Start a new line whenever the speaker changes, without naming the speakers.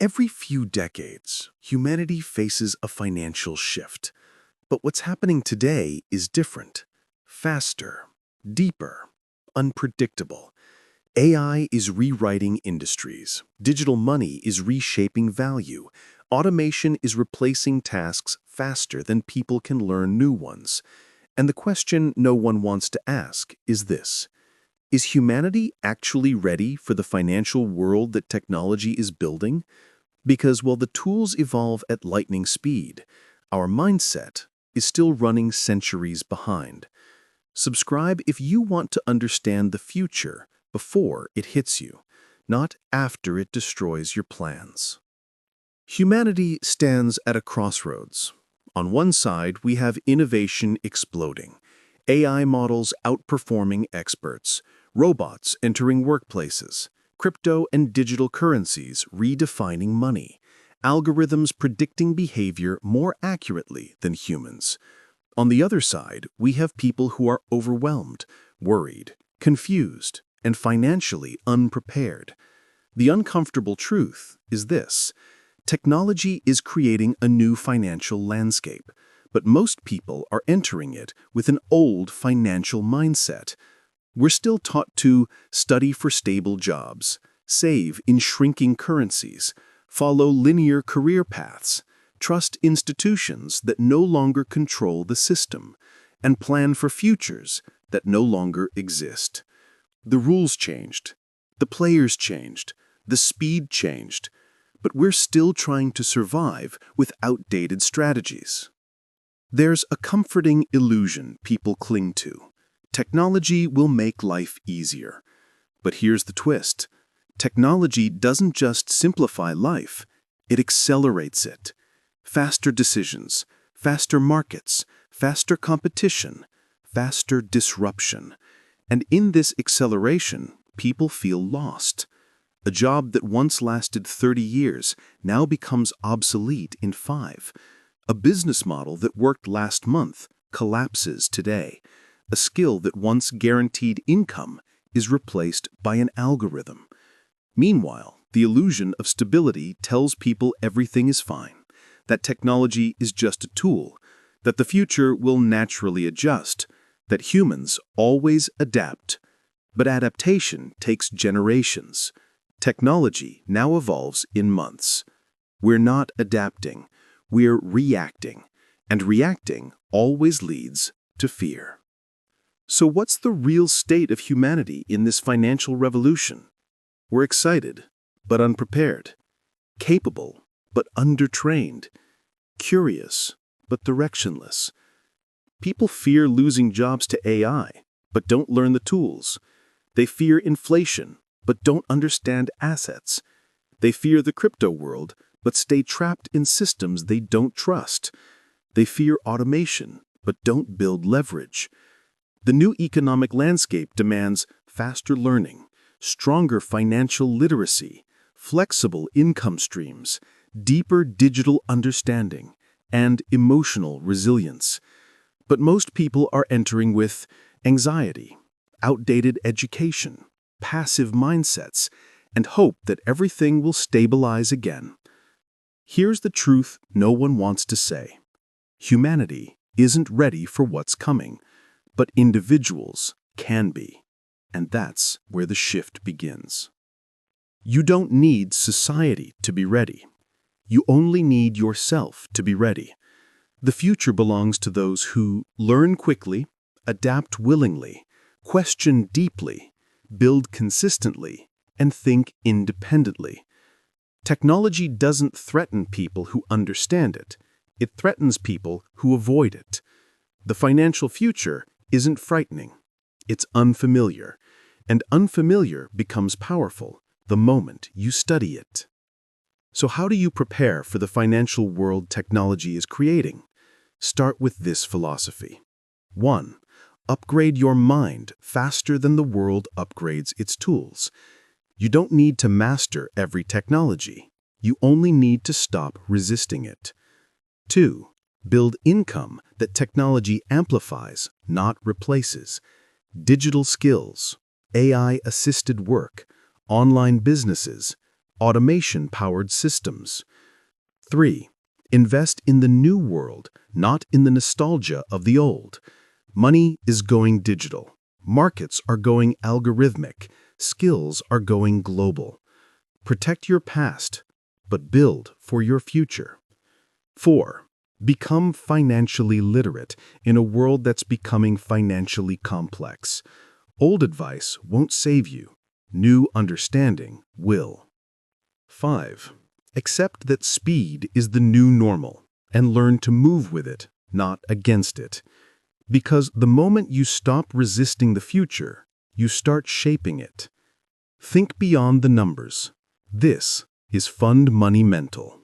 Every few decades, humanity faces a financial shift. But what's happening today is different, faster, deeper, unpredictable. AI is rewriting industries. Digital money is reshaping value. Automation is replacing tasks faster than people can learn new ones. And the question no one wants to ask is this: is humanity actually ready for the financial world that technology is building? Because while the tools evolve at lightning speed, our mindset is still running centuries behind. Subscribe if you want to understand the future before it hits you, not after it destroys your plans. Humanity stands at a crossroads. On one side, we have innovation exploding, AI models outperforming experts, robots entering workplaces, crypto and digital currencies redefining money, algorithms predicting behavior more accurately than humans. On the other side, we have people who are overwhelmed, worried, confused, and financially unprepared. The uncomfortable truth is this: technology is creating a new financial landscape, but most people are entering it with an old financial mindset. We're still taught to study for stable jobs, save in shrinking currencies, follow linear career paths, trust institutions that no longer control the system, and plan for futures that no longer exist. The rules changed, the players changed, the speed changed, but we're still trying to survive with outdated strategies. There's a comforting illusion people cling to. Technology will make life easier. But here's the twist: technology doesn't just simplify life, it accelerates it. Faster decisions, faster markets, faster competition, faster disruption. And in this acceleration, people feel lost. A job that once lasted 30 years now becomes obsolete in 5. A business model that worked last month collapses today. A skill that once guaranteed income is replaced by an algorithm. Meanwhile, the illusion of stability tells people everything is fine, that technology is just a tool, that the future will naturally adjust, that humans always adapt. But adaptation takes generations. Technology now evolves in months. We're not adapting, we're reacting, and reacting always leads to fear. So what's the real state of humanity in this financial revolution? We're excited, but unprepared, capable, but undertrained, curious, but directionless. People fear losing jobs to AI, but don't learn the tools. They fear inflation, but don't understand assets. They fear the crypto world, but stay trapped in systems they don't trust. They fear automation, but don't build leverage. The new economic landscape demands faster learning, stronger financial literacy, flexible income streams, deeper digital understanding, and emotional resilience. But most people are entering with anxiety, outdated education, passive mindsets, and hope that everything will stabilize again. Here's the truth no one wants to say: humanity isn't ready for what's coming, but individuals can be. And that's where the shift begins. You don't need society to be ready. You only need yourself to be ready. The future belongs to those who learn quickly, adapt willingly, question deeply, build consistently, and think independently. Technology doesn't threaten people who understand it. It threatens people who avoid it. The financial future isn't frightening. It's unfamiliar. And unfamiliar becomes powerful the moment you study it. So how do you prepare for the financial world technology is creating? Start with this philosophy. 1. Upgrade your mind faster than the world upgrades its tools. You don't need to master every technology. You only need to stop resisting it. 2. Build income that technology amplifies, not replaces. Digital skills, AI-assisted work, online businesses, automation-powered systems. 3. Invest in the new world, not in the nostalgia of the old. Money is going digital. Markets are going algorithmic. Skills are going global. Protect your past, but build for your future. 4. Become financially literate in a world that's becoming financially complex. Old advice won't save you. New understanding will. 5. Accept that speed is the new normal and learn to move with it, not against it. Because the moment you stop resisting the future, you start shaping it. Think beyond the numbers. This is Fund Money Mental.